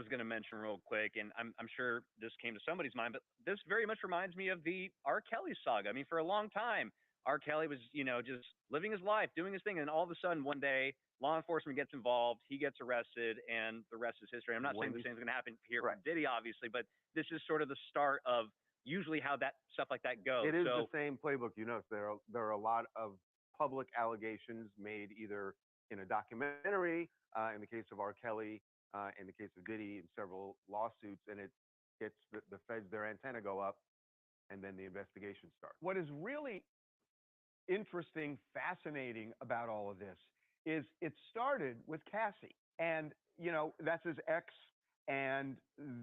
going to mention real quick, and I'm sure this came to somebody's mind, but this very much reminds me of the R. Kelly saga. I mean, for a long time, R. Kelly was, just living his life, doing his thing, and all of a sudden, one day, law enforcement gets involved, he gets arrested, and the rest is history. I'm not saying the same is going to happen here right. from Diddy, obviously, but this is sort of the start of usually how that stuff like that goes. It is the So same playbook. There are a lot of public allegations made either in a documentary, in the case of R. Kelly, in the case of Diddy, in several lawsuits, and it gets the feds, their antenna go up, and then the investigation starts. What is really interesting, fascinating about all of this is it started with Cassie, and that's his ex, and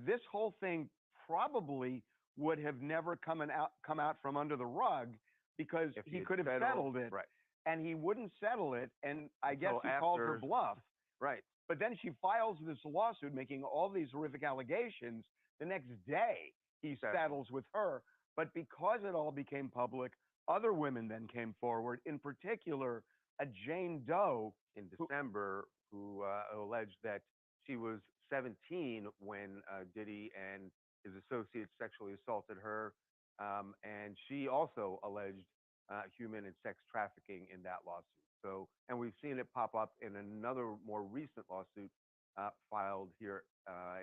this whole thing probably would have never come out from under the rug because If he had could have settled it, right? and he wouldn't settle it, and I guess Until he called her after, bluff. right? But then she files this lawsuit making all these horrific allegations. The next day, he settles with her. But because it all became public, other women then came forward, in particular, a Jane Doe. In December, who alleged that she was 17 when Diddy and his associates sexually assaulted her, and she also alleged human and sex trafficking in that lawsuit. So, and we've seen it pop up in another more recent lawsuit filed here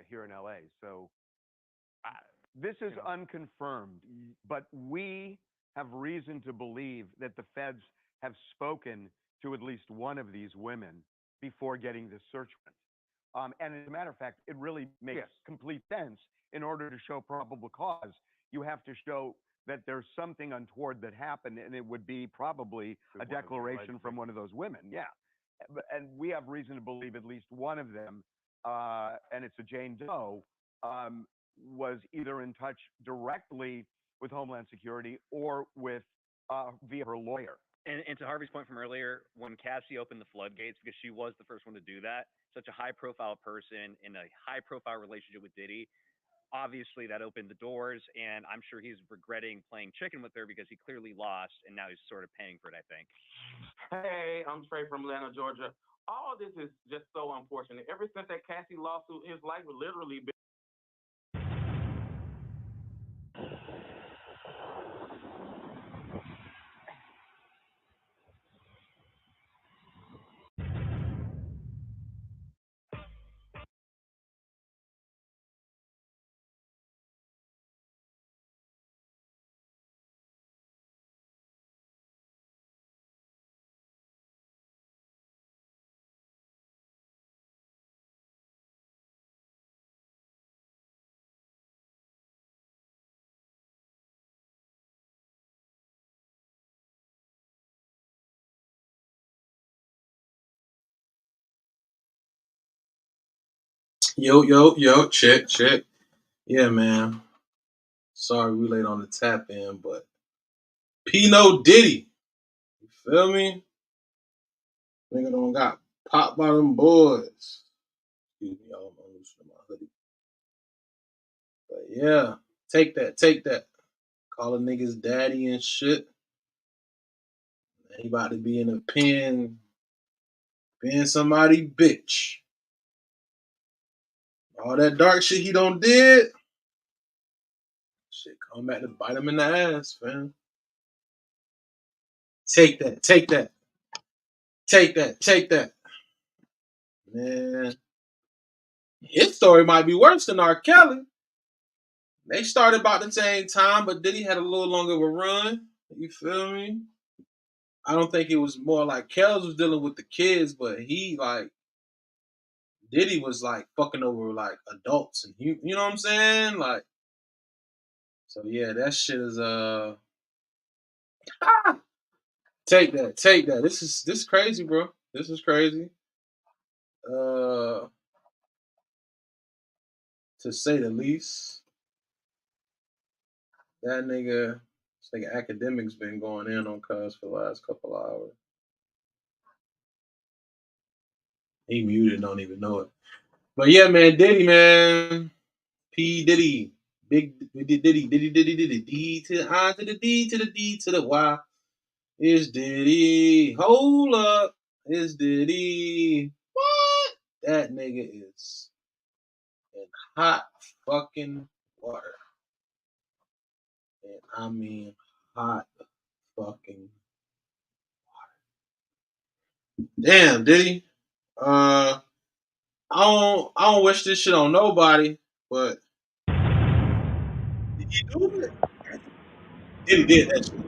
in LA. So, This is unconfirmed, but we have reason to believe that the feds have spoken to at least one of these women before getting this search warrant. And as a matter of fact, it really makes complete sense. In order to show probable cause, you have to show that there's something untoward that happened, and it would be probably a declaration from one of those women. Yeah. And we have reason to believe at least one of them, and it's a Jane Doe, was either in touch directly with Homeland Security or with via her lawyer. And to Harvey's point from earlier, when Cassie opened the floodgates, because she was the first one to do that, such a high profile person in a high profile relationship with Diddy, obviously that opened the doors. And I'm sure he's regretting playing chicken with her because he clearly lost and now he's sort of paying for it, I think. Hey, I'm Trey from Atlanta, Georgia. All this is just so unfortunate. Ever since that Cassie lawsuit, his life has literally been. Yo, check. Yeah, man. Sorry we late on the tap in, but Pino Diddy. You feel me? Nigga don't got popped by them boys. Excuse me, y'all. I'm loosening my hoodie. But yeah, take that. Calling niggas daddy and shit. He about to be in a pen, being somebody bitch. All that dark shit he done did. Shit, come back to bite him in the ass, fam. Take that. Man, his story might be worse than R. Kelly. They started about the same time, but Diddy had a little longer of a run. You feel me? I don't think it was more like Kells was dealing with the kids, but Diddy was like fucking over like adults and you know what I'm saying? Like, so yeah, that shit is take that. This is crazy, bro. This is crazy. To say the least. This nigga academics been going in on Cuz for the last couple of hours. He muted, don't even know it. But yeah, man, Diddy, man. P. Diddy. Big Diddy. D to the I to the D to the D to the Y. It's Diddy. Hold up. It's Diddy. What? That nigga is hot fucking water. And I mean hot fucking water. Damn, Diddy. I don't wish this shit on nobody, but did he do it? Diddy did that shit.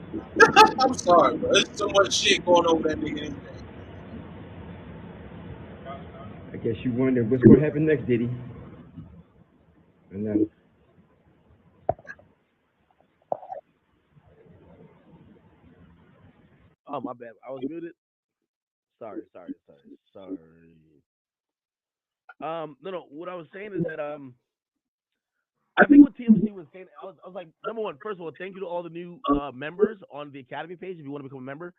I'm sorry, bro. There's so much shit going over that nigga in his head. I guess you wonder what's going to happen next, Diddy. And then, Oh, my bad. I was muted. Sorry. No. What I was saying is that I think what TMZ was saying, I was like, number one, first of all, thank you to all the new members on the Academy page. If you want to become a member,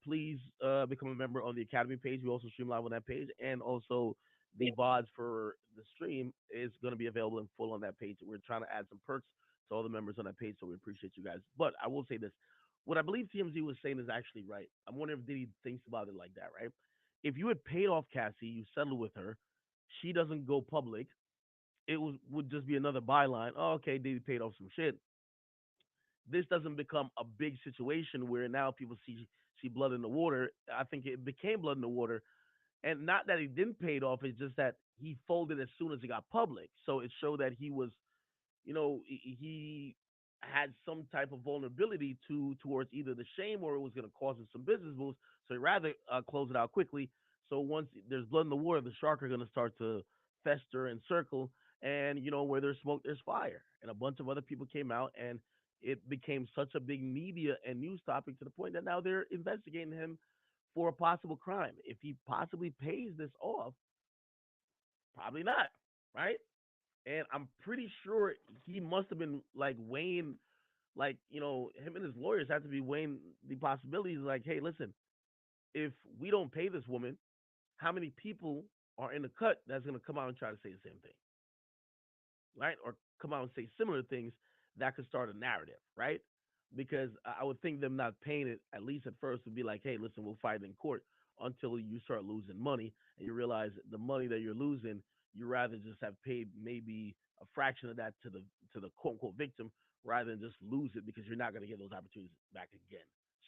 please become a member on the Academy page. We also stream live on that page, and also the VODs for the stream is going to be available in full on that page. We're trying to add some perks to all the members on that page, so we appreciate you guys. But I will say this: what I believe TMZ was saying is actually right. I'm wondering if Diddy thinks about it like that, right? If you had paid off Cassie, you settled with her, she doesn't go public, it would just be another byline. Oh, okay, Diddy paid off some shit. This doesn't become a big situation where now people see blood in the water. I think it became blood in the water, and not that he didn't pay it off. It's just that he folded as soon as it got public. So it showed that he was, he had some type of vulnerability towards either the shame or it was going to cause him some business moves. So he'd rather close it out quickly. So once there's blood in the water, the shark are going to start to fester and circle. And where there's smoke, there's fire. And a bunch of other people came out, and it became such a big media and news topic to the point that now they're investigating him for a possible crime. If he possibly pays this off, probably not, right? And I'm pretty sure he must have been like weighing, like, him and his lawyers have to be weighing the possibilities. Like, hey, listen, if we don't pay this woman, how many people are in the cut that's going to come out and try to say the same thing, right? Or come out and say similar things that could start a narrative, right? Because I would think them not paying it, at least at first, would be like, hey, listen, we'll fight in court until you start losing money and you realize the money that you're losing, you rather just have paid maybe a fraction of that to the quote unquote victim rather than just lose it because you're not going to get those opportunities back again,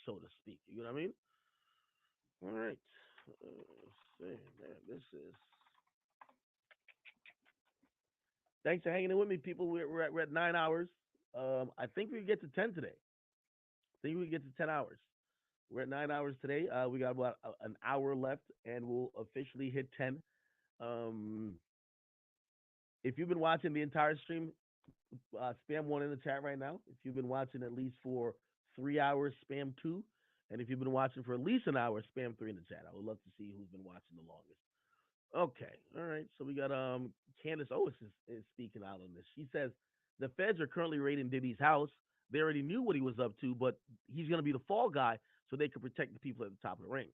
so to speak. You know what I mean? All right. Man, this is. Thanks for hanging in with me, people. We're at 9 hours. I think we can get to 10 today. I think we can get to 10 hours. We're at 9 hours today. We got about an hour left, and we'll officially hit 10. Um, if you've been watching the entire stream, spam one in the chat right now. If you've been watching at least for 3 hours, spam two. And if you've been watching for at least an hour, spam three in the chat. I would love to see who's been watching the longest. Okay, all right. So we got Candace Owens is speaking out on this. She says the feds are currently raiding Diddy's house. They already knew what he was up to, but he's going to be the fall guy so they can protect the people at the top of the ring.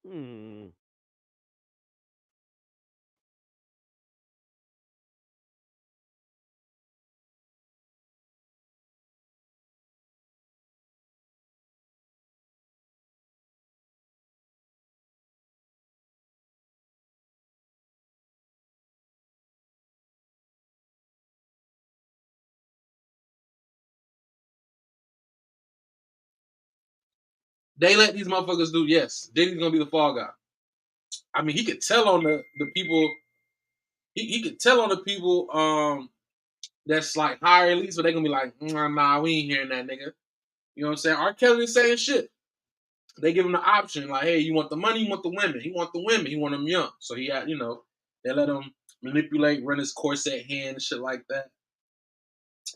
Hmm. They let these motherfuckers do, yes. Diddy's gonna be the fall guy. I mean, he could tell on the people. He could tell on the people that's like higher elites, but they gonna be like, nah, we ain't hearing that nigga. You know what I'm saying? R. Kelly is saying shit. They give him the option, like, hey, you want the money, you want the women. He want the women, he want them young. So he had, they let him manipulate, run his corset hand and shit like that.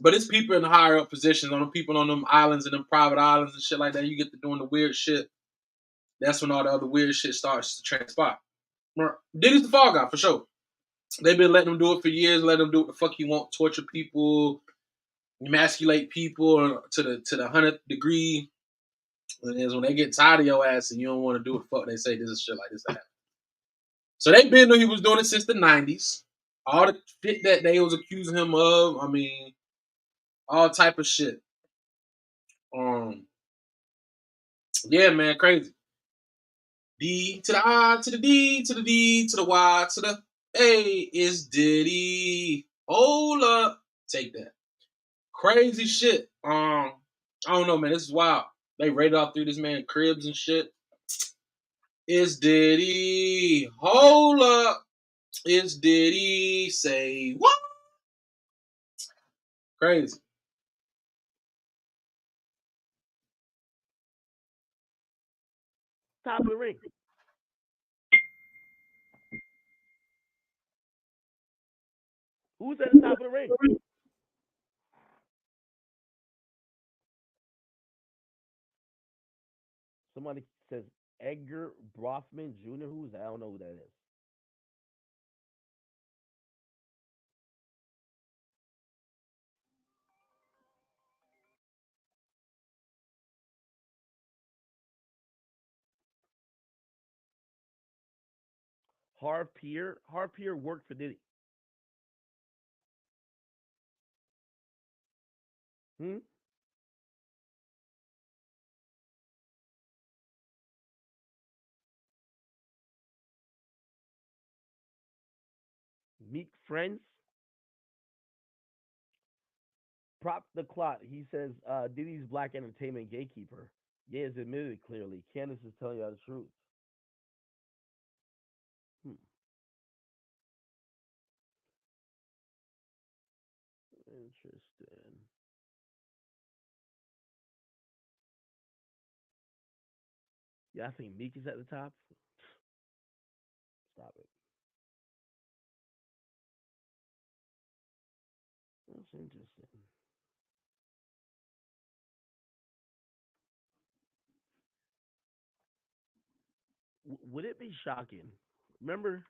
But it's people in the higher up positions, on the people on them islands and them private islands and shit like that. You get to doing the weird shit. That's when all the other weird shit starts to transpire. Diddy's the fall guy for sure. They've been letting him do it for years, letting him do what the fuck he want, torture people, emasculate people to the 100th degree. And then when they get tired of your ass and you don't want to do what the fuck they say, this is shit like this happen. So they been knew he was doing it since the 90s. All the shit that they was accusing him of, I mean, all type of shit. Yeah, man, crazy. D to the I to the D to the D to the Y to the Hey, it's Diddy. Hold up. Take that. Crazy shit. I don't know, man. This is wild. They raided off through this man cribs and shit. It's Diddy. Hold up. It's Diddy. Say what? Crazy. Top of the ring. Who's at the top of the ring? Somebody says Edgar Brothman Jr. Who's that? I don't know who that is. Harv Pierre. Harv Pierre worked for Diddy. Hmm? Meet friends. Prop the clot. He says Diddy's black entertainment gatekeeper. Yeah, it's admitted clearly. Candace is telling you the truth. Hmm. Interesting. Yeah, I think Meek is at the top. Stop it. That's interesting. Would it be shocking? Remember,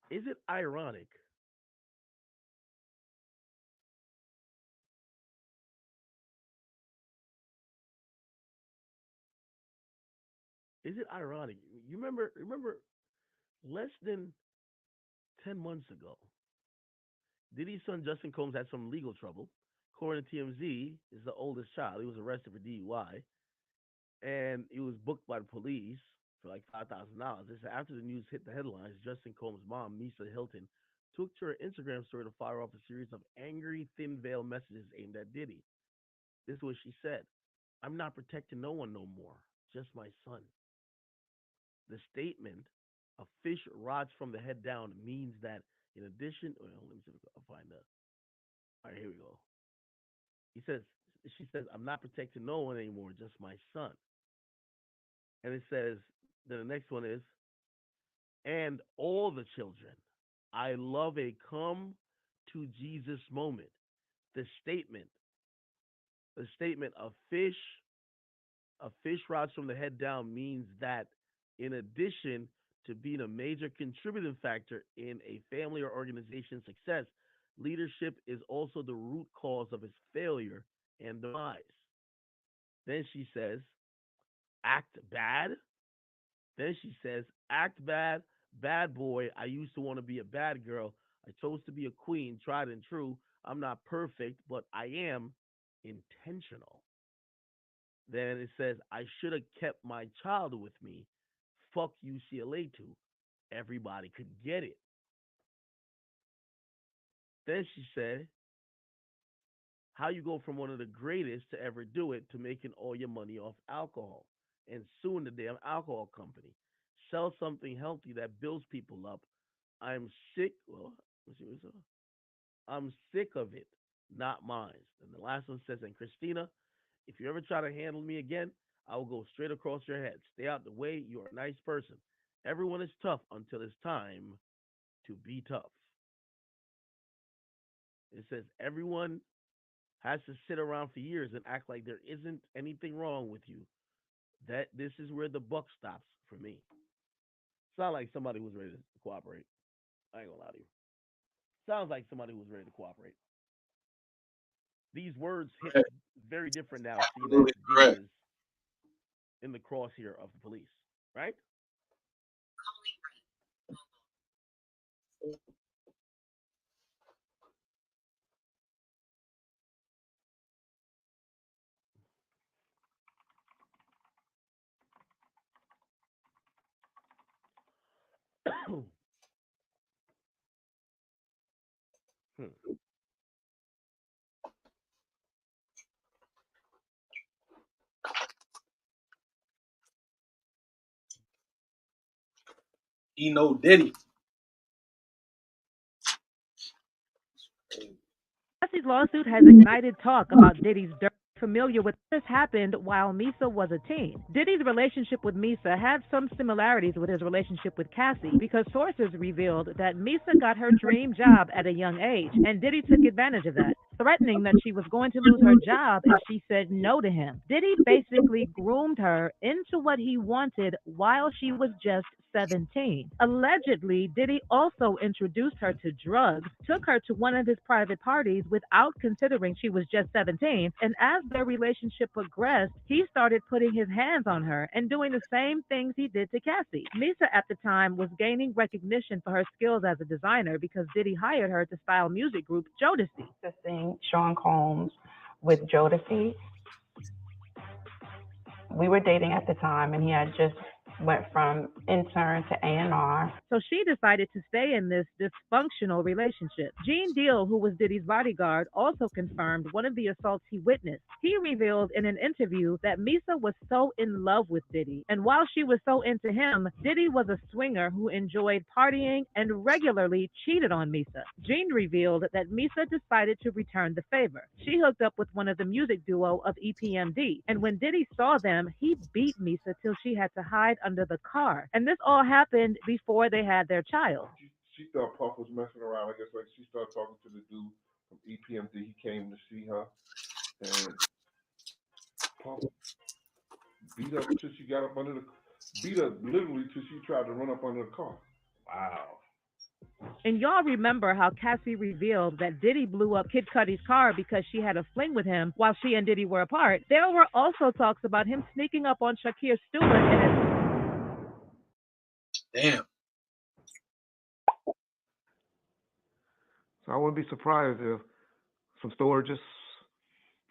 is it ironic? Is it ironic? You remember less than 10 months ago, Diddy's son Justin Combs had some legal trouble. According to TMZ, is the oldest child. He was arrested for DUI, and he was booked by the police for like $5,000. This after the news hit the headlines. Justin Combs' mom, Misa Hilton, took to her Instagram story to fire off a series of angry, thin veil messages aimed at Diddy. This is what she said: "I'm not protecting no one no more, just my son." The statement, "a fish rots from the head down," means that in addition, well, let me see if I'll find that. All right, here we go. He says, she says, "I'm not protecting no one anymore, just my son." And it says, then the next one is, "and all the children. I love a come to Jesus moment." The statement, a fish rots from the head down means that in addition to being a major contributing factor in a family or organization's success, leadership is also the root cause of its failure and demise. Then she says, "act bad." Then she says, "act bad, bad boy. I used to want to be a bad girl. I chose to be a queen, tried and true. I'm not perfect, but I am intentional." Then it says, "I should have kept my child with me. Fuck UCLA too. Everybody could get it." Then she said, "how you go from one of the greatest to ever do it to making all your money off alcohol and suing the damn alcohol company. Sell something healthy that builds people up. I'm sick." Well, let's see what's up. "I'm sick of it, not mine." And the last one says, "and Christina, if you ever try to handle me again, I will go straight across your head. Stay out the way. You're a nice person. Everyone is tough until it's time to be tough." It says everyone has to sit around for years and act like there isn't anything wrong with you. That this is where the buck stops for me. Sound like somebody who's ready to cooperate. I ain't gonna lie to you. Sounds like somebody who's ready to cooperate. These words hit Correct. very different now, seeing as Absolutely Diddy correct. is in the crosshair of the police, right? Hmm. He know Diddy. Cassie's lawsuit has ignited talk about Diddy's dirt. Familiar with this happened while Misa was a teen. Diddy's relationship with Misa had some similarities with his relationship with Cassie because sources revealed that Misa got her dream job at a young age and Diddy took advantage of that, threatening that she was going to lose her job if she said no to him. Diddy basically groomed her into what he wanted while she was just 17. Allegedly, Diddy also introduced her to drugs, took her to one of his private parties without considering she was just 17, and as their relationship progressed, he started putting his hands on her and doing the same things he did to Cassie. Misa at the time was gaining recognition for her skills as a designer because Diddy hired her to style music group Jodeci. Assisting Sean Combs with Jodeci. We were dating at the time, and he had just went from intern to A&R. So she decided to stay in this dysfunctional relationship. Gene Deal, who was Diddy's bodyguard, also confirmed one of the assaults he witnessed. He revealed in an interview that Misa was so in love with Diddy, and while she was so into him, Diddy was a swinger who enjoyed partying and regularly cheated on Misa. Gene revealed that Misa decided to return the favor. She hooked up with one of the music duo of EPMD, and when Diddy saw them, he beat Misa till she had to hide under the car. And this all happened before they had their child. She thought Puff was messing around. I guess like she started talking to the dude from EPMD. He came to see her, and Puff beat her till she got up under the beat her literally till she tried to run up under the car. Wow. And y'all remember how Cassie revealed that Diddy blew up Kid Cudi's car because she had a fling with him while she and Diddy were apart. There were also talks about him sneaking up on Shakir Stewart and Damn. So I wouldn't be surprised if some storages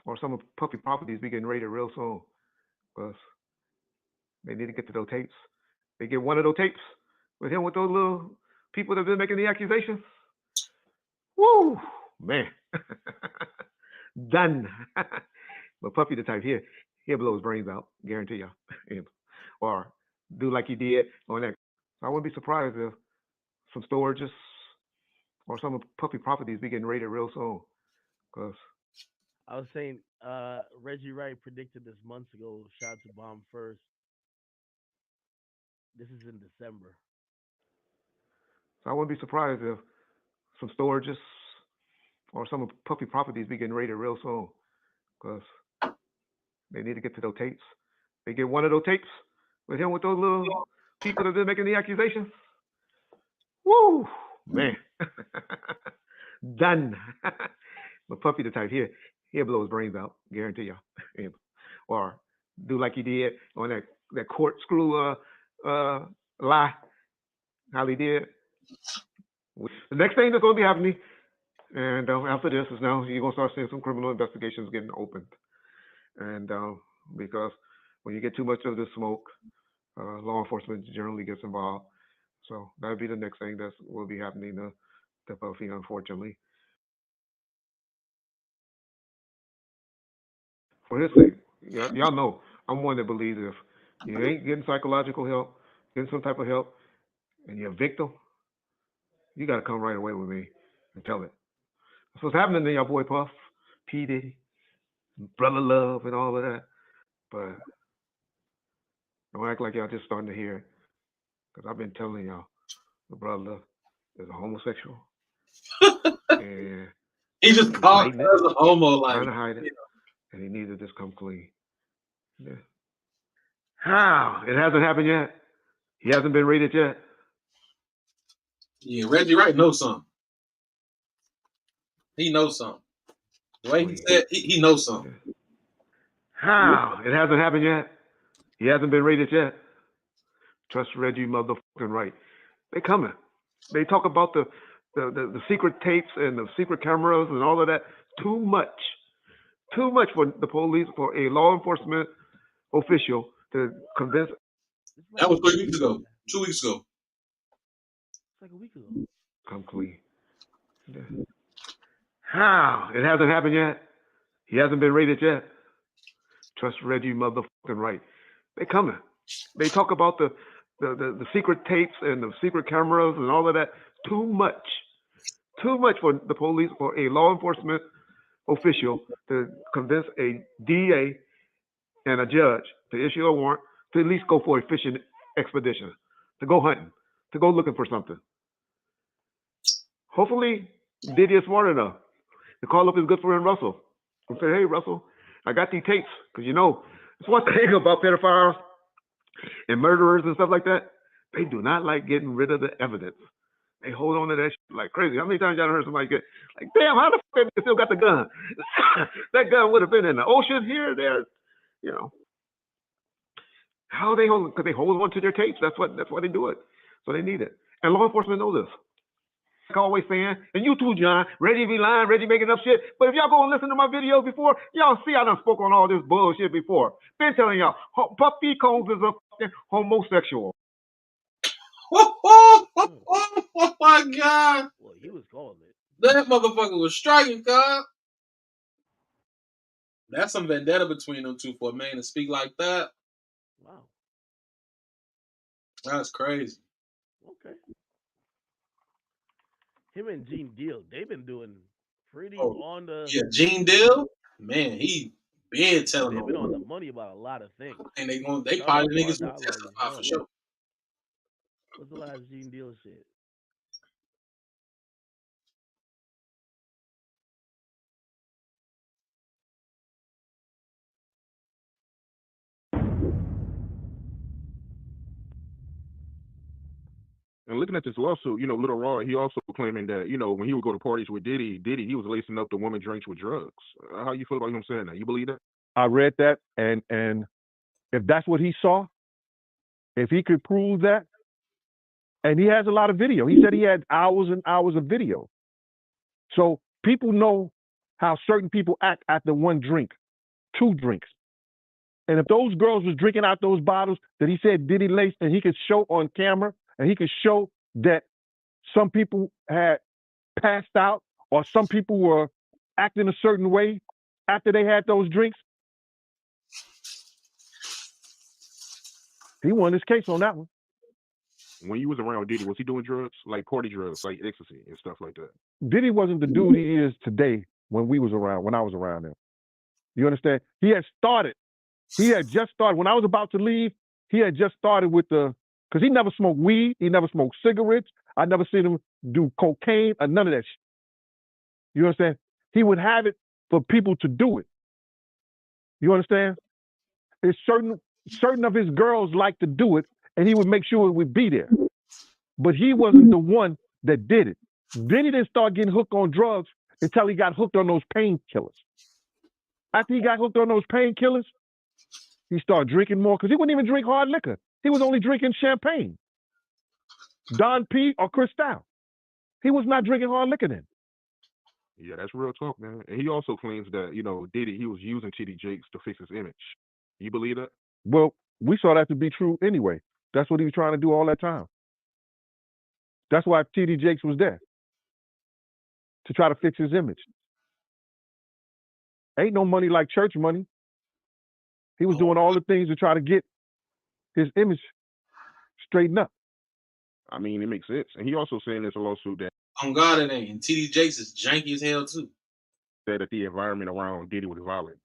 or some of Puffy properties be getting raided real soon, because they need to get to those tapes. They get one of those tapes with him with those little people that have been making the accusations. Woo, man. Done. But Puffy the type here, he'll blow his brains out, guarantee y'all. Or do like he did on that. So I wouldn't be surprised if some storages or some of Puffy properties be getting raided real soon, because I was saying, Reggie Wright predicted this months ago. Shot to bomb first. This is in December. So I wouldn't be surprised if some storages or some of Puffy properties be getting raided real soon, because they need to get to those tapes. They get one of those tapes with him with those little people that have been making the accusations. Woo, man. Done. But Puffy the type here, he'll blow his brains out, guarantee y'all. Or do like he did on that court screw lie, how he did. The next thing that's going to be happening, and after this, is now you're going to start seeing some criminal investigations getting opened. And because when you get too much of the smoke, law enforcement generally gets involved. So that'll be the next thing that will be happening to Puffy, unfortunately. For his sake, y'all know I'm one that believes if you ain't getting psychological help, getting some type of help, and you're a victim, you got to come right away with me and tell it. That's what's happening to y'all boy Puff, P. Diddy, Brother Love, and all of that. But don't act like y'all just starting to hear it, because I've been telling y'all the brother is a homosexual. And He just called hiding us a homo, trying like, to hide it, and he needs to just come clean. Yeah. How? It hasn't happened yet. He hasn't been raided yet. Yeah, Reggie Wright knows something. He knows something. The way he said, he knows something. How? It hasn't happened yet. He hasn't been raided yet. Trust Reggie motherfucking Wright. They coming. They talk about the secret tapes and the secret cameras and all of that. Too much. Too much for the police, for a law enforcement official to convince. That was 3 weeks ago. 2 weeks ago. It's like a week ago. Come clean. Yeah. How? It hasn't happened yet. He hasn't been raided yet. Trust Reggie motherfucking right. They coming. They talk about the secret tapes and the secret cameras and all of that. Too much. Too much for the police, for a law enforcement official to convince a DA and a judge to issue a warrant to at least go for a fishing expedition, to go hunting, to go looking for something. Hopefully, Diddy is smart enough to call up his good friend Russell and say, hey, Russell, I got these tapes. Because it's one thing about pedophiles and murderers and stuff like that. They do not like getting rid of the evidence. They hold on to that shit like crazy. How many times y'all heard somebody get like, damn, how the fuck they still got the gun? That gun would have been in the ocean here, there, you know. How they hold? Because they hold on to their tapes. That's why they do it. So they need it. And law enforcement know this. Like always saying, and you too, John, Reggie be lying, Reggie making up shit. But if y'all go and listen to my videos before, y'all see I done spoke on all this bullshit before. Been telling y'all, Puppy Combs is a fucking homosexual. Oh my God. Well, he was calling it. That motherfucker was striking, God. That's some vendetta between them two for a man to speak like that. Wow. That's crazy. Okay. Him and Gene Deal, they've been doing pretty on the. Yeah, Gene Deal, man, he been telling They've them. been on the money about a lot of things. And they Shout probably out to our niggas will dollar as testify well. for sure. What's the last Gene Deal shit? And looking at this lawsuit, Little Ron, he also claiming that, when he would go to parties with Diddy, he was lacing up the woman drinks with drugs. How you feel about him saying that? You believe that? I read that, and if that's what he saw, if he could prove that, and he has a lot of video. He said he had hours and hours of video. So people know how certain people act after one drink, two drinks. And if those girls was drinking out those bottles that he said Diddy laced, and he could show on camera, and he could show that some people had passed out or some people were acting a certain way after they had those drinks, he won his case on that one. When you was around Diddy, was he doing drugs, like party drugs, like ecstasy and stuff like that? Diddy wasn't the dude he is today when I was around him. You understand? He had just started. When I was about to leave, he had just started with because he never smoked weed, he never smoked cigarettes. I never seen him do cocaine or none of that shit. You understand? He would have it for people to do it. You understand? It's certain of his girls like to do it, and he would make sure it would be there. But he wasn't the one that did it. Then he didn't start getting hooked on drugs until he got hooked on those painkillers. After he got hooked on those painkillers, he started drinking more because he wouldn't even drink hard liquor. He was only drinking champagne, Don P or Cristal. He was not drinking hard liquor then. Yeah, that's real talk, man. And he also claims that, Diddy, he was using T.D. Jakes to fix his image. You believe that? Well, we saw that to be true anyway. That's what he was trying to do all that time. That's why T.D. Jakes was there, to try to fix his image. Ain't no money like church money. He was doing all the things to try to get his image straightened up. I mean, it makes sense. And he also saying there's a lawsuit that On God, it ain't. And T.D. Jakes is janky as hell too. said that the environment around Diddy was violent.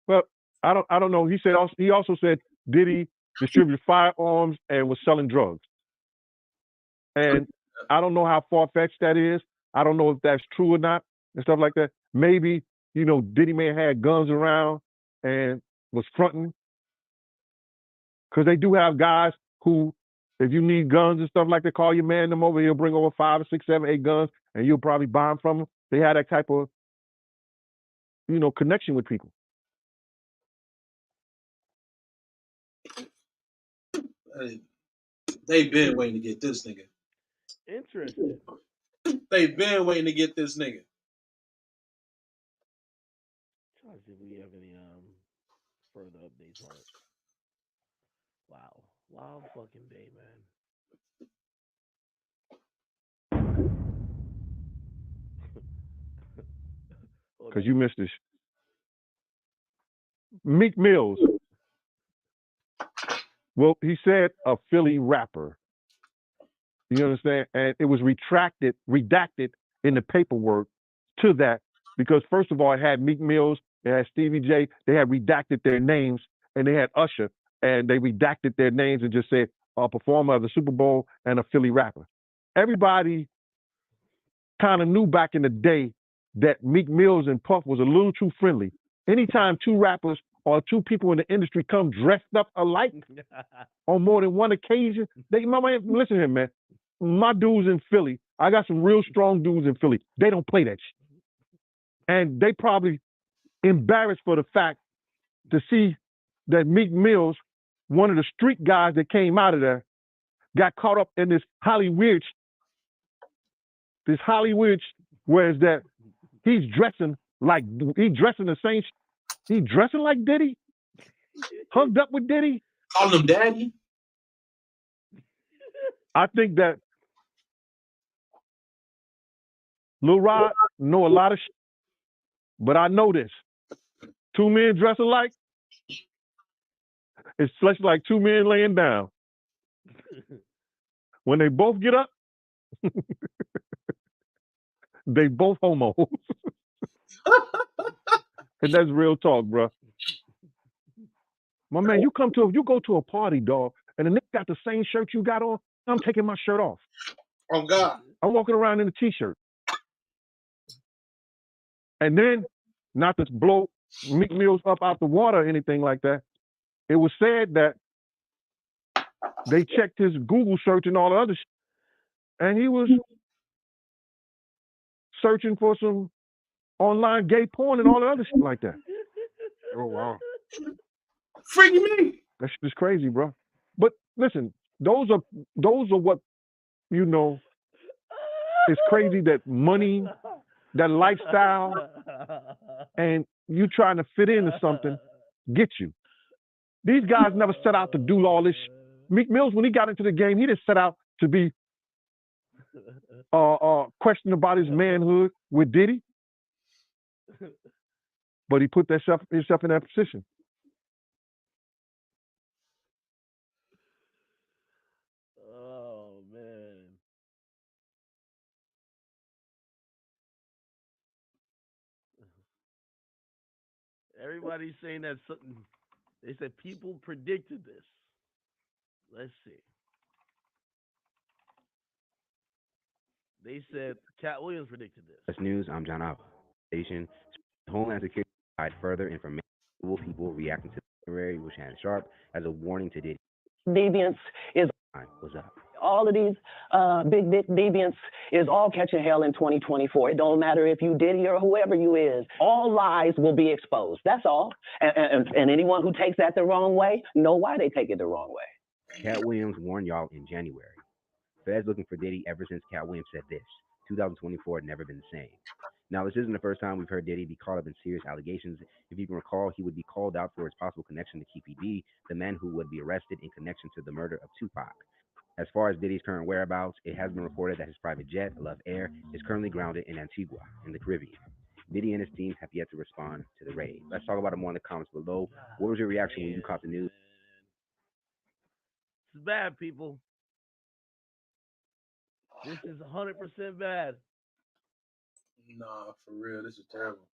Well, I don't know. He also said Diddy distributed firearms and was selling drugs. And I don't know how far-fetched that is. I don't know if that's true or not and stuff like that. Maybe, Diddy may have had guns around and was fronting. Because they do have guys who, if you need guns and stuff like that, call your man them over. He'll bring over 5 or 6, 7, 8 guns, and you'll probably buy them from them. They had that type of, connection with people. They been waiting to get this nigga. Interesting. They been waiting to get this nigga. Trying to see if we have any further updates on it. Wow. Wild fucking day, man. because you missed this. Meek Mills. Well, he said a Philly rapper. You understand? And it was redacted in the paperwork to that because first of all, it had Meek Mills, it had Stevie J, they had redacted their names, and they had Usher, and they redacted their names and just said a performer of the Super Bowl and a Philly rapper. Everybody kind of knew back in the day that Meek Mills and Puff was a little too friendly. Anytime two rappers or two people in the industry come dressed up alike on more than one occasion, listen here, man. My dudes in Philly, I got some real strong dudes in Philly. They don't play that shit. And they probably embarrassed for the fact to see that Meek Mills, one of the street guys that came out of there, got caught up in this Hollywood, whereas that he's dressing the same, he's dressing like Diddy, hugged up with Diddy. Calling him daddy. I think that Lil Rod know a lot of shit, but I know this. Two men dress alike, it's just like two men laying down. When they both get up, they both homos. And that's real talk, bro. My man, you go to a party, dog, and the nigga got the same shirt you got on, I'm taking my shirt off. Oh, God. I'm walking around in a t-shirt. And then, not to blow Meek Mills up out the water or anything like that, it was said that they checked his Google search and all the other shit, and he was searching for some online gay porn and all the other shit like that. Oh wow. Freaking me. That shit is crazy, bro. But listen, those are what, you know, it's crazy that money, that lifestyle, and you trying to fit into something gets you. These guys never set out to do all this. Meek Mills, when he got into the game, he didn't set out to be questioned about his manhood with Diddy, but he put himself in that position. Oh man. Everybody's saying that something. They said people predicted this. Let's see. They said Cat Williams predicted this. That's news. I'm John Alva. Station Homeland Security provide further information. People reacting to the itinerary, which Shannon Sharp as a warning to Diddy. Deviance is What's up? all of these big deviance is all catching hell in 2024. It don't matter if you Diddy or whoever you is. All lies will be exposed. That's all. And anyone who takes that the wrong way, know why they take it the wrong way. Cat Williams warned y'all in January. Feds looking for Diddy ever since Cat Williams said this. 2024 had never been the same. Now, this isn't the first time we've heard Diddy be caught up in serious allegations. If you can recall, he would be called out for his possible connection to KPD, the man who would be arrested in connection to the murder of Tupac. As far as Diddy's current whereabouts, it has been reported that his private jet, Love Air, is currently grounded in Antigua, in the Caribbean. Diddy and his team have yet to respond to the raid. Let's talk about it more in the comments below. What was your reaction when you caught the news? It's bad, people. This is 100% bad. Nah, for real, this is terrible.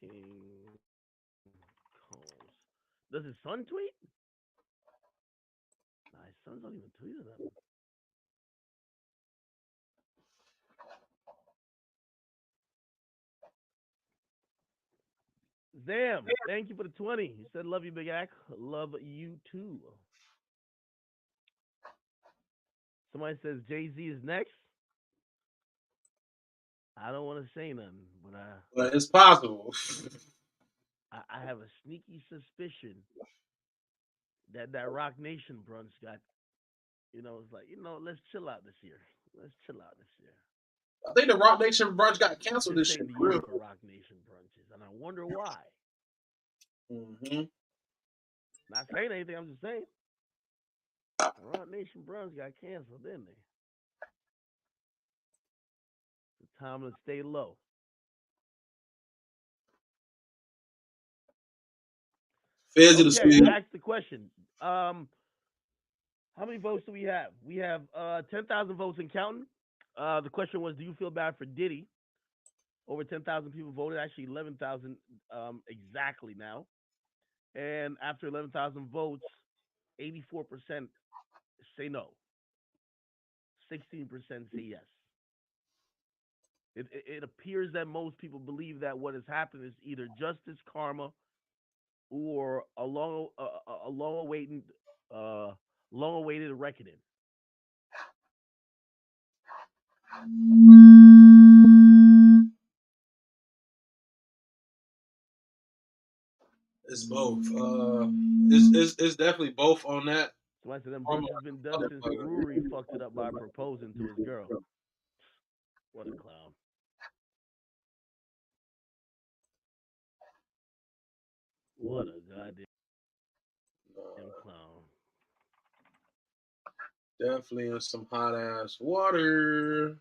King Combs. Does his son tweet? Nah, his sons don't even tweet that. Damn, thank you for the 20. He said, love you, Big Ack. Love you too. Somebody says Jay-Z is next. I don't want to say nothing, but it's possible. I have a sneaky suspicion that Rock Nation brunch got, it's like, let's chill out this year. Let's chill out this year. I think the Rock Nation brunch got canceled this year. year. For Rock Nation brunches, and I wonder why. Mm-hmm. Not saying anything. I'm just saying. The Rock Nation brunch got canceled, didn't they? Time to stay low. Feds of the Okay, Swede. I asked the question. How many votes do we have? We have 10,000 votes and counting. The question was, do you feel bad for Diddy? Over 10,000 people voted. Actually, 11,000 exactly now. And after 11,000 votes, 84% say no. 16% say yes. It appears that most people believe that what has happened is either justice, karma, or a long awaited reckoning. It's both. It's definitely both on that. So I said, them dirt has been done since Brewery fucked it up by proposing to his girl. What a clown. What a goddamn clown. Definitely in some hot ass water.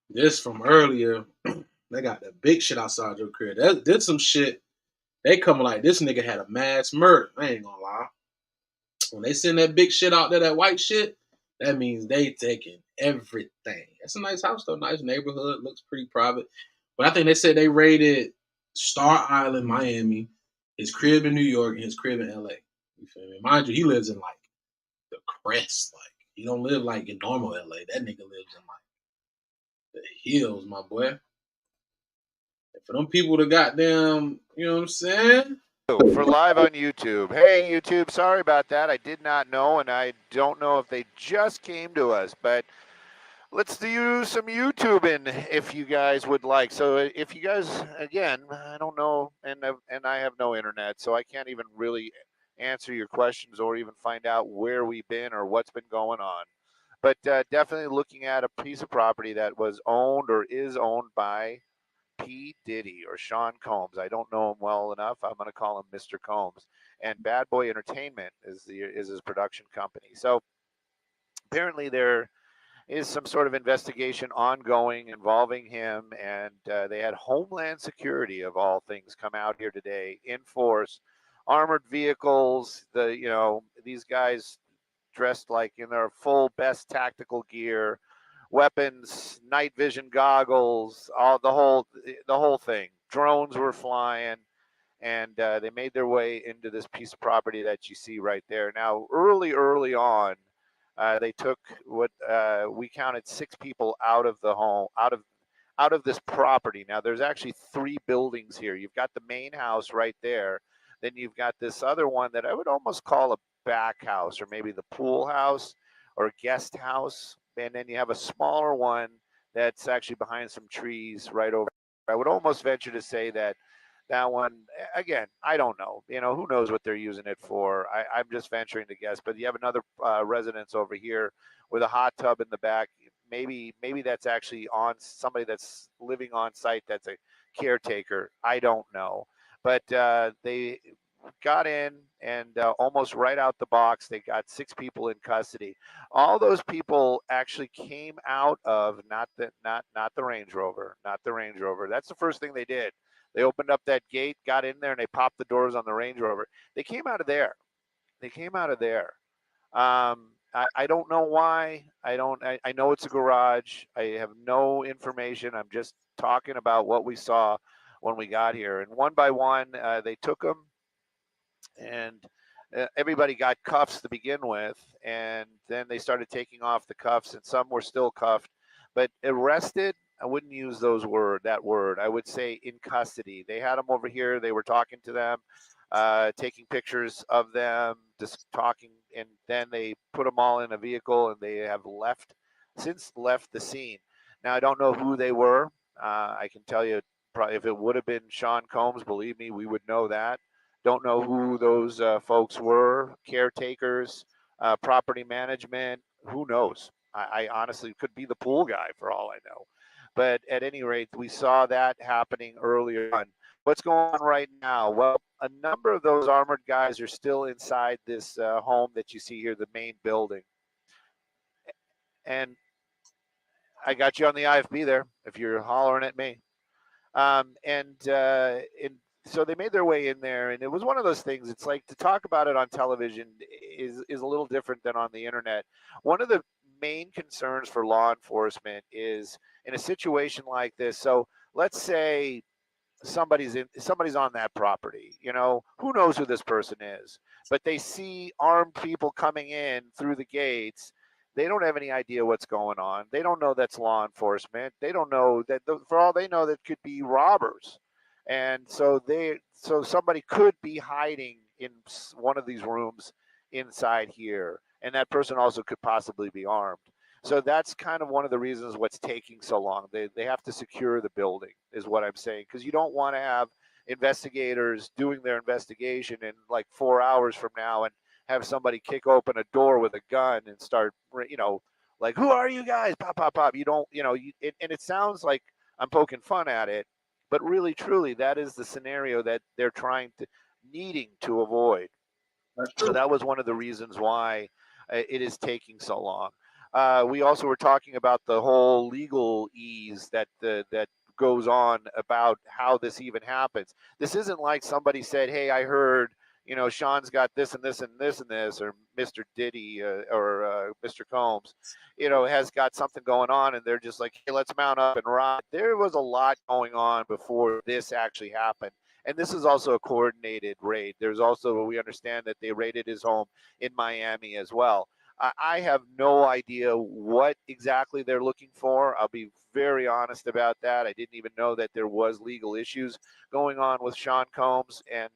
This from earlier. They got the big shit outside your crib. That did some shit. They coming like this nigga had a mass murder. I ain't gonna lie. When they send that big shit out there, that white shit, that means they taking everything. That's a nice house though, nice neighborhood, looks pretty private. But I think they said they raided Star Island, Miami, his crib in New York, and his crib in LA. You feel me? Mind you, he lives in like the crest. Like he don't live like in normal LA. That nigga lives in like the hills, my boy. And for them people to goddamn, you know what I'm saying? For live on YouTube. Hey, YouTube, sorry about that. I did not know, and I don't know if they just came to us, but let's do some YouTubing if you guys would like. So if you guys, again, I don't know, and I have no internet, so I can't even really answer your questions or even find out where we've been or what's been going on. But definitely looking at a piece of property that was owned or is owned by P. Diddy or Sean Combs. I don't know him well enough. I'm going to call him Mr. Combs. And Bad Boy Entertainment is his production company. So apparently there is some sort of investigation ongoing involving him, and they had Homeland Security of all things come out here today in force, armored vehicles. These guys dressed like in their full best tactical gear, weapons, night vision goggles, all the whole thing. Drones were flying, and they made their way into this piece of property that you see right there. Now, early on, they took what we counted 6 people out of the home, out of this property. Now, there's actually 3 buildings here. You've got the main house right there. Then you've got this other one that I would almost call a back house, or maybe the pool house or guest house. And then you have a smaller one that's actually behind some trees right over. I would almost venture to say that one, again, I don't know. Who knows what they're using it for? I'm just venturing to guess. But you have another residence over here with a hot tub in the back. Maybe that's actually on somebody that's living on site. That's a caretaker. I don't know. But they got in, and almost right out the box, they got 6 people in custody. All those people actually came out of not the Range Rover, not the Range Rover. That's the first thing they did. They opened up that gate, got in there, and they popped the doors on the Range Rover. They came out of there. I don't know why. I know it's a garage. I have no information. I'm just talking about what we saw when we got here. And one by one, they took them, and everybody got cuffs to begin with, and then they started taking off the cuffs, and some were still cuffed, but arrested, I wouldn't use that word. I would say in custody. They had them over here. They were talking to them, taking pictures of them, just talking, and then they put them all in a vehicle, and they have since left the scene. Now, I don't know who they were. I can tell you, probably if it would have been Sean Combs, believe me, we would know that. Don't know who those folks were, caretakers, property management, who knows? I honestly could be the pool guy for all I know. But at any rate, we saw that happening earlier on. What's going on right now? Well, a number of those armored guys are still inside this home that you see here, the main building. And I got you on the IFB there if you're hollering at me. And so they made their way in there, and it was one of those things. It's like to talk about it on television is a little different than on the internet. One of the main concerns for law enforcement is in a situation like this. So let's say somebody's on that property. You know, who knows who this person is, but they see armed people coming in through the gates. They don't have any idea what's going on. They don't know that's law enforcement. They don't know that for all they know that could be robbers. And so somebody could be hiding in one of these rooms inside here, and that person also could possibly be armed. So that's kind of one of the reasons what's taking so long. They have to secure the building, is what I'm saying, because you don't want to have investigators doing their investigation in like 4 hours from now and have somebody kick open a door with a gun and start, like, who are you guys? Pop, pop, pop. You don't, and it sounds like I'm poking fun at it, but really, truly, that is the scenario that they're needing to avoid. So that was one of the reasons why it is taking so long. We also were talking about the whole legal ease that goes on about how this even happens. This isn't like somebody said, "Hey, I heard, Sean's got this and this and this and this," or Mr. Diddy or Mr. Combs, has got something going on, and they're just like, "Hey, let's mount up and ride." There was a lot going on before this actually happened. And this is also a coordinated raid. There's also, we understand that they raided his home in Miami as well. I have no idea what exactly they're looking for. I'll be very honest about that. I didn't even know that there was legal issues going on with Sean Combs. And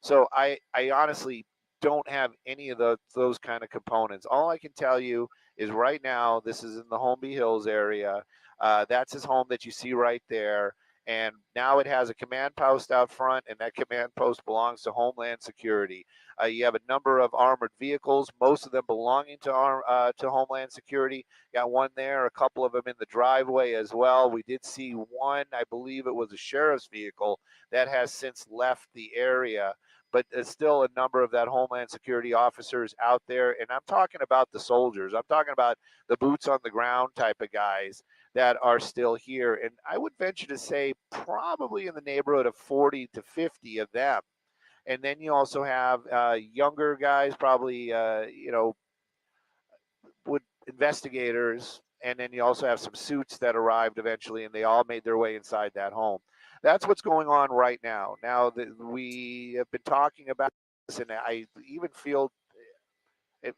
so I honestly don't have any of those kind of components. All I can tell you is right now, this is in the Holmby Hills area. That's his home that you see right there. And now it has a command post out front, and that command post belongs to Homeland Security. You have a number of armored vehicles, most of them belonging to Homeland Security. Got one there, a couple of them in the driveway as well. We did see one, I believe it was a sheriff's vehicle that has since left the area. But there's still a number of that Homeland Security officers out there. And I'm talking about the soldiers. I'm talking about the boots on the ground type of guys that are still here. And I would venture to say probably in the neighborhood of 40 to 50 of them. And then you also have younger guys, probably, with investigators. And then you also have some suits that arrived eventually, and they all made their way inside that home. That's what's going on right now. Now, we have been talking about this, and I even feel,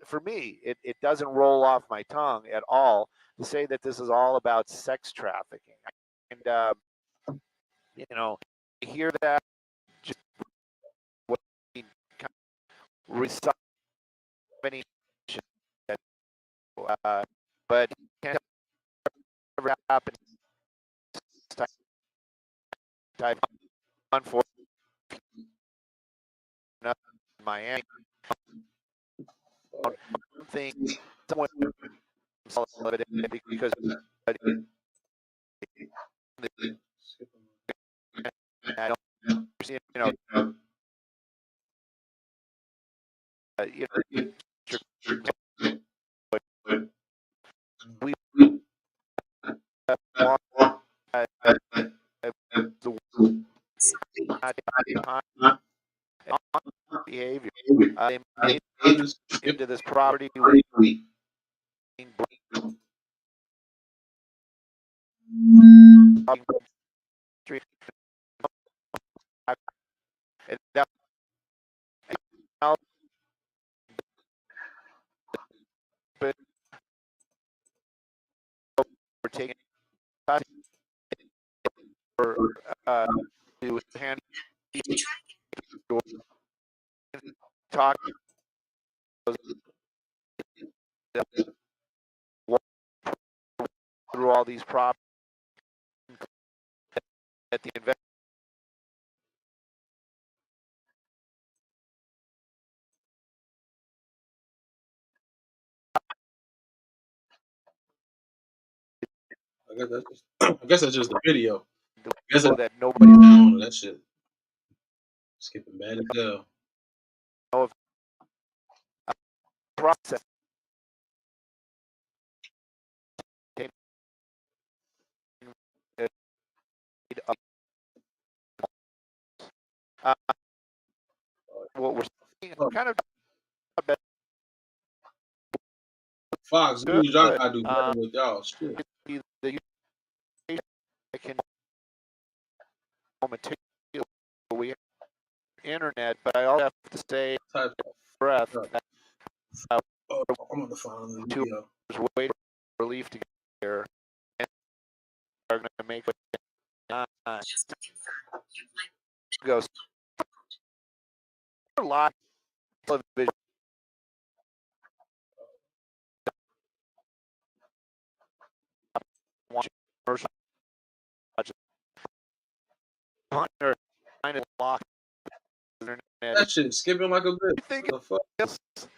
for me, it doesn't roll off my tongue at all to say that this is all about sex trafficking. And, I hear that just what kind of recite any, but it can't ever happen type on for Miami. One thing, someone because I don't, we want the behavior. They made into this property and that now we're taking for to hand talk through all these properties at the investment. I guess that's just the video. I guess that nobody down that shit. Skipping bad as hell. know if process. What we're seeing kind of Fox, good. y'all gotta do better with y'all shit. The I can momentarily we have internet, but I also have to say breath. I'm on the phone on the video. Wait for relief to get here, and are going to make it. Goes live television. Watching commercial. Trying to lock the internet. That shit skipping like a bitch. What the fuck?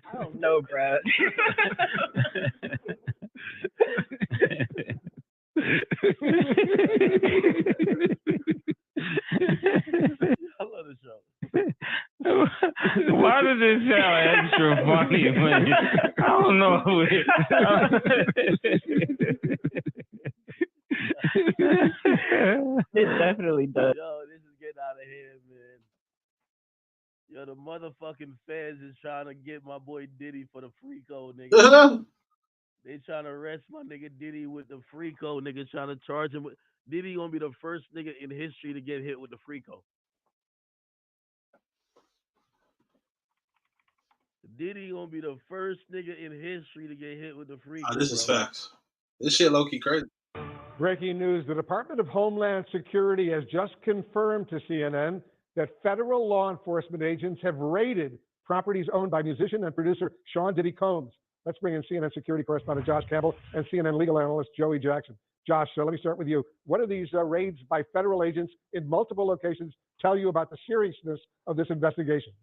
I don't know, Brad. I love the show. Why does it sound extra funny when I don't know who it It definitely does. Yo, this is getting out of hand, man. Yo, the motherfucking feds is trying to get my boy Diddy for the free code, nigga. They trying to arrest my nigga Diddy with the free code, nigga. Trying to charge him with Diddy gonna be the first nigga in history to get hit with the free code. Diddy gonna be the first nigga in history to get hit with the free code. This is facts. This shit low key crazy. Breaking news, the Department of Homeland Security has just confirmed to CNN that federal law enforcement agents have raided properties owned by musician and producer Sean Diddy Combs. Let's bring in CNN security correspondent Josh Campbell and CNN legal analyst Joey Jackson. Josh, let me start with you. What do these raids by federal agents in multiple locations tell you about the seriousness of this investigation?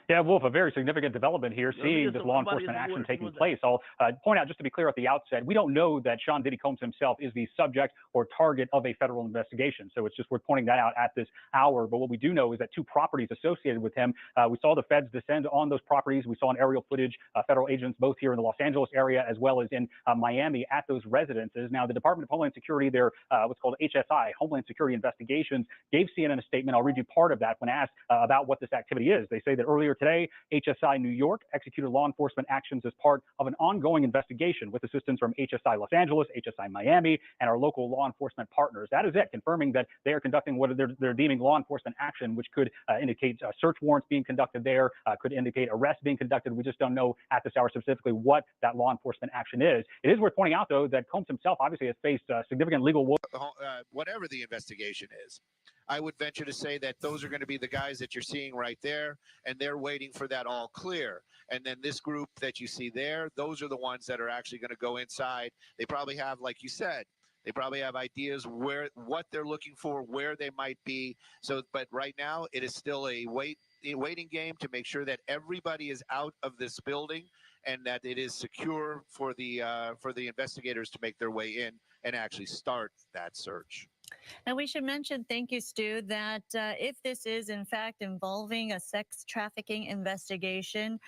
Yeah, Wolf, a very significant development here, seeing this law enforcement action taking place. I'll point out, just to be clear at the outset, we don't know that Sean Diddy Combs himself is the subject or target of a federal investigation. So it's just worth pointing that out at this hour. But what we do know is that two properties associated with him, we saw the feds descend on those properties. We saw in aerial footage, federal agents both here in the Los Angeles area as well as in Miami at those residences. Now, the Department of Homeland Security, their what's called HSI, Homeland Security Investigations, gave CNN a statement. I'll read you part of that when asked about what this activity is. They say that earlier today, HSI New York executed law enforcement actions as part of an ongoing investigation with assistance from HSI Los Angeles, HSI Miami, and our local law enforcement partners. That is it, confirming that they are conducting what they're deeming law enforcement action, which could indicate search warrants being conducted there, could indicate arrests being conducted. We just don't know at this hour specifically what that law enforcement action is. It is worth pointing out, though, that Combs himself obviously has faced significant legal work. Whatever the investigation is, I would venture to say that those are going to be the guys that you're seeing right there, and they're waiting for that all clear. And then this group that you see there, those are the ones that are actually going to go inside. They probably have, like you said, they probably have ideas what they're looking for, where they might be. So, but right now it is still a waiting game to make sure that everybody is out of this building and that it is secure for the investigators to make their way in and actually start that search. And we should mention, thank you, Stu, that if this is in fact involving a sex trafficking investigation,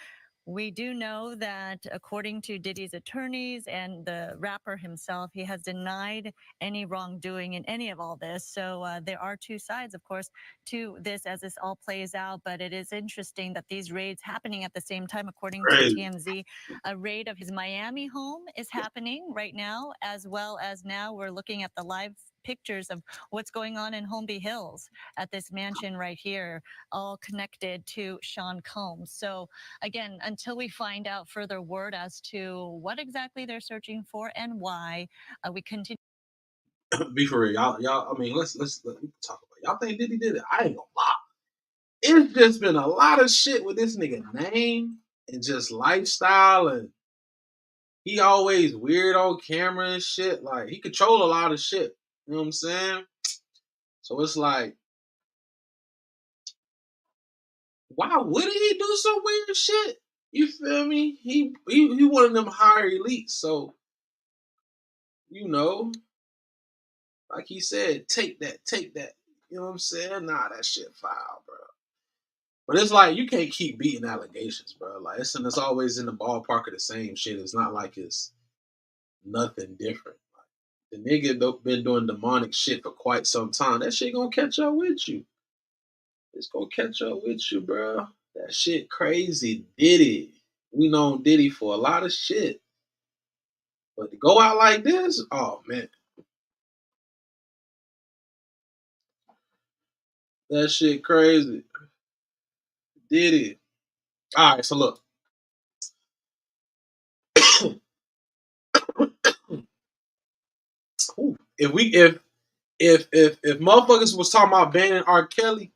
we do know that according to Diddy's attorneys and the rapper himself, he has denied any wrongdoing in any of all this. So there are two sides, of course, to this as this all plays out. But it is interesting that these raids happening at the same time, according to TMZ. A raid of his Miami home is happening right now, as well as now we're looking at the live pictures of what's going on in Holmby Hills at this mansion right here, all connected to Sean Combs. So again, until we find out further word as to what exactly they're searching for and why, we continue. Be for real, y'all. I mean, let's talk about it. Y'all think Diddy did it? I ain't gonna lie. It's just been a lot of shit with this nigga name and just lifestyle, and he always weird on camera and shit. Like, he control a lot of shit. You know what I'm saying? So it's like, why wouldn't he do some weird shit? You feel me? He one of them higher elites. So, you know, like he said, take that. You know what I'm saying? Nah, that shit foul, bro. But it's like you can't keep beating allegations, bro. Like it's always in the ballpark of the same shit. It's not like it's nothing different. Like, the nigga been doing demonic shit for quite some time. That shit gonna catch up with you. It's gonna catch up with you, bro. That shit crazy. Diddy. We known Diddy for a lot of shit. But to go out like this, oh man. That shit crazy. Diddy. Alright, so look. Ooh, if motherfuckers was talking about banning R. Kelly,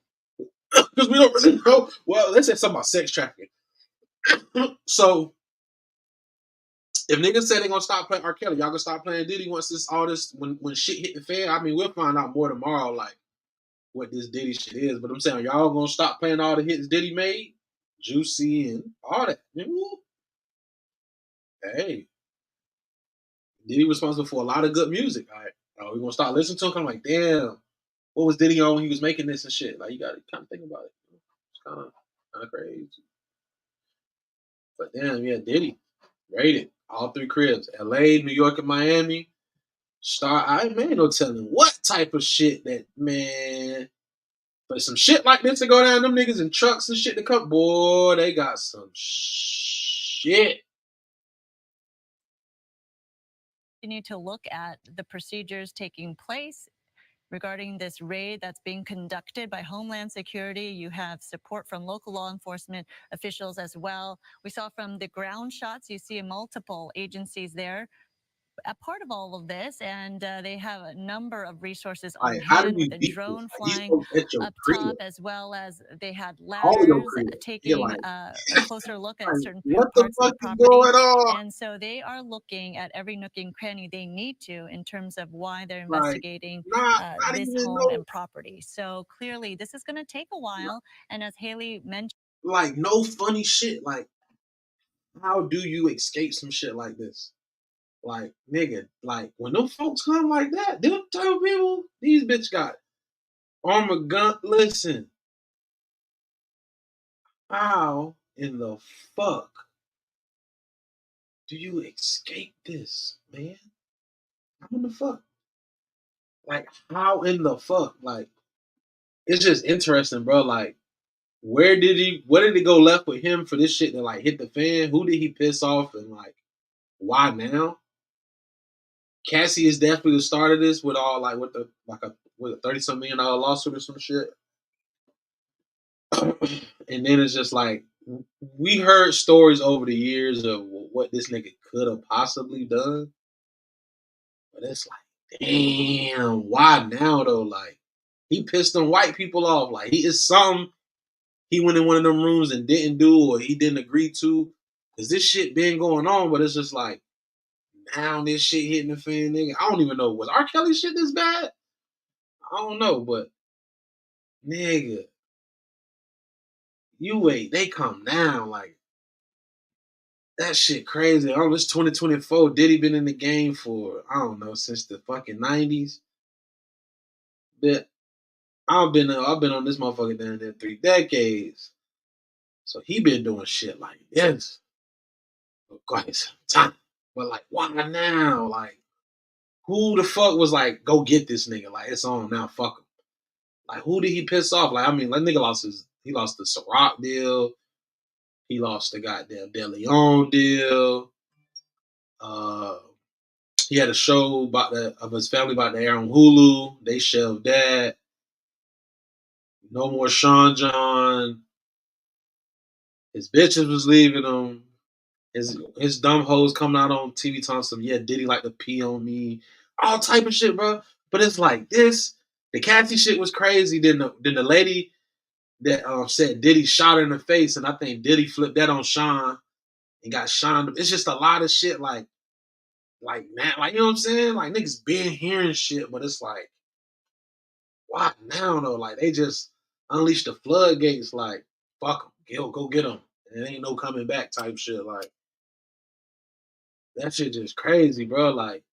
because we don't really know. Well, let's say something about sex trafficking. So if niggas say they gonna stop playing R. Kelly, y'all gonna stop playing Diddy once when shit hit the fan. I mean, we'll find out more tomorrow, like what this Diddy shit is. But I'm saying, y'all gonna stop playing all the hits Diddy made, Juicy and all that. Hey, Diddy responsible for a lot of good music. All right, we gonna start listening to him. I'm like, damn, what was Diddy on when he was making this and shit? Like, you gotta kind of think about it. It's kind of crazy. But damn, yeah, Diddy rated all three cribs: L.A., New York, and Miami. I ain't no telling what type of shit that man. But some shit like this to go down, them niggas in trucks and shit to come, boy, they got some shit. Continue to look at the procedures taking place regarding this raid that's being conducted by Homeland Security. You have support from local law enforcement officials as well. We saw from the ground shots, you see multiple agencies there. A part of all of this, and they have a number of resources on hand with a drone flying up top, as well as they had ladders taking a closer look at certain parts of the property. And so they are looking at every nook and cranny they need to in terms of why they're investigating this home and property. So clearly, this is going to take a while. And as Haley mentioned, like no funny shit. Like, how do you escape some shit like this? Like, nigga, like when them folks come like that, them type of people, these bitch got armor gun. Listen, how in the fuck do you escape this, man? How in the fuck? Like, how in the fuck? Like, it's just interesting, bro. Like, where did it go left with him for this shit to like hit the fan? Who did he piss off and like why now? Cassie is definitely the start of this with all like with a $30-some million lawsuit or some shit. And then it's just like we heard stories over the years of what this nigga could have possibly done. But it's like, damn, why now though? Like he pissed them white people off. Like he is something he went in one of them rooms and didn't do or he didn't agree to. Cause this shit been going on, but it's just like now this shit hitting the fan, nigga. I don't even know. Was R. Kelly shit this bad? I don't know, but nigga, you wait, they come down like that shit crazy. Oh, it's 2024. Diddy been in the game for I don't know since the fucking 90s. But I've been on this motherfucker down there 3 decades. So he been doing shit like this for quite some time. But like, why now? Like, who the fuck was like, go get this nigga? Like, it's on now. Fuck him. Like, who did he piss off? Like, I mean, that nigga lost the Ciroc deal. He lost the goddamn De Leon deal. He had a show of his family about to air on Hulu. They shelved that. No more Sean John. His bitches was leaving him. His dumb hoes coming out on TV talking some, yeah, Diddy like to pee on me. All type of shit, bro. But it's like this. The Cassie shit was crazy. Then the lady that said Diddy shot her in the face, and I think Diddy flipped that on Sean and got Sean. It's just a lot of shit like man, like you know what I'm saying? Like niggas been hearing shit, but it's like why now though? Like they just unleashed the floodgates. Like fuck them, go get them. And ain't no coming back type shit. Like that shit just crazy, bro. Like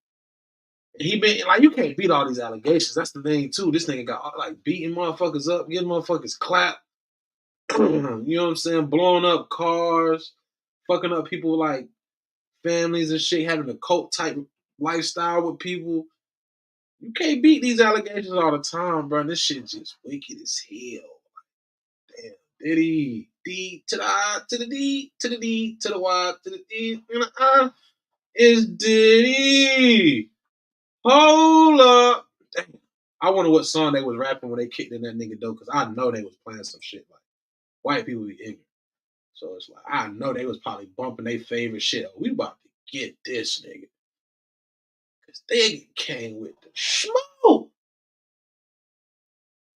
he been like you can't beat all these allegations. That's the thing too. This nigga got like beating motherfuckers up, getting motherfuckers clapped. You know what I'm saying? Blowing up cars, fucking up people like families and shit, having a cult type lifestyle with people. You can't beat these allegations all the time, bro. This shit just wicked as hell. Damn. Diddy. D to the I to the D to the D to the Y to the D and the I is Diddy. Hold up. Damn. I wonder what song they was rapping when they kicked in that nigga door, because I know they was playing some shit like white people be ignorant. So it's like I know they was probably bumping their favorite shit. We about to get this nigga. Cause they came with the smoke.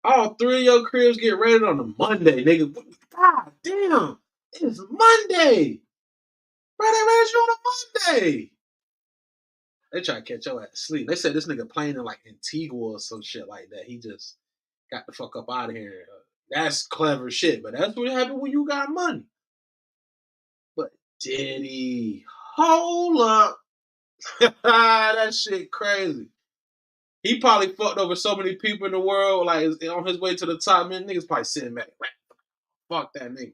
All three of your cribs get raided on a Monday, nigga. God damn. It's Monday. Bro, they raided you on a Monday. They try to catch your ass asleep. They said this nigga playing in like Antigua or some shit like that. He just got the fuck up out of here. That's clever shit, but that's what happened when you got money. But Diddy, hold up. That shit crazy. He probably fucked over so many people in the world, like on his way to the top, man. Niggas probably sitting back. Fuck that nigga.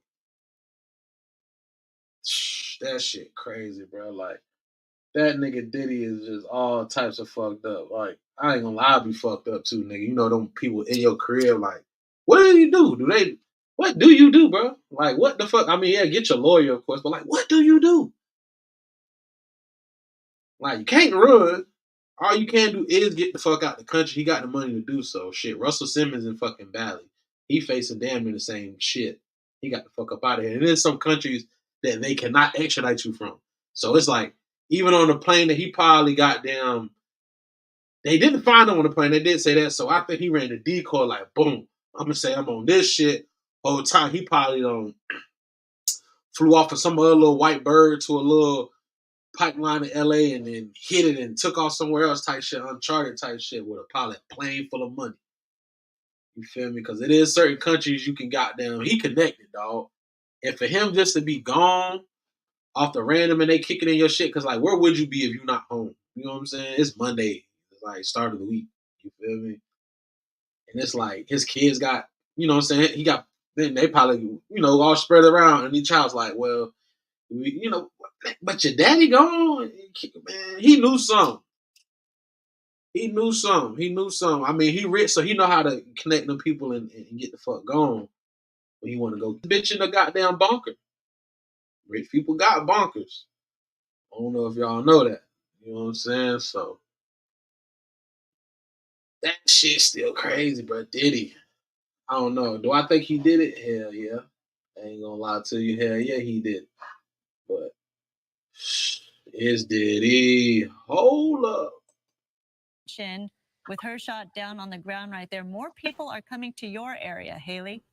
That shit crazy, bro. Like, that nigga Diddy is just all types of fucked up. Like, I ain't gonna lie, I be fucked up too, nigga. You know them people in your career, like, what do you do? What do you do, bro? Like, what the fuck? I mean, yeah, get your lawyer, of course, but like, what do you do? Like, you can't run. All you can do is get the fuck out the country. He got the money to do so. Shit, Russell Simmons in fucking Bali. He facing damn near the same shit. He got the fuck up out of here. And there's some countries that they cannot extradite you from. So it's like, even on the plane that he probably got down, they didn't find him on the plane. They did say that. So I think he ran the decoy like, boom, I'm going to say I'm on this shit. Whole time he probably flew off of some other little white bird to a little pipeline in LA and then hit it and took off somewhere else type shit, uncharted type shit with a pilot plane full of money. You feel me? Because it is certain countries you can goddamn, he connected, dog. And for him just to be gone off the random and they kicking in your shit, because like, where would you be if you're not home? You know what I'm saying? It's Monday. It's like start of the week. You feel me? And it's like his kids got, you know what I'm saying? He got, then they probably, all spread around. And each child's like, well, but your daddy gone, man. He knew something. He knew something. He knew something. I mean, he rich, so he know how to connect them people and get the fuck gone when he want to go. Bitch in the goddamn bunker. Rich people got bunkers. I don't know if y'all know that. You know what I'm saying? So that shit's still crazy, bro. Diddy. I don't know. Do I think he did it? Hell yeah. I ain't gonna lie to you. Hell yeah, he did. But is Diddy? Hold up. With her shot down on the ground right there, more people are coming to your area, Haley.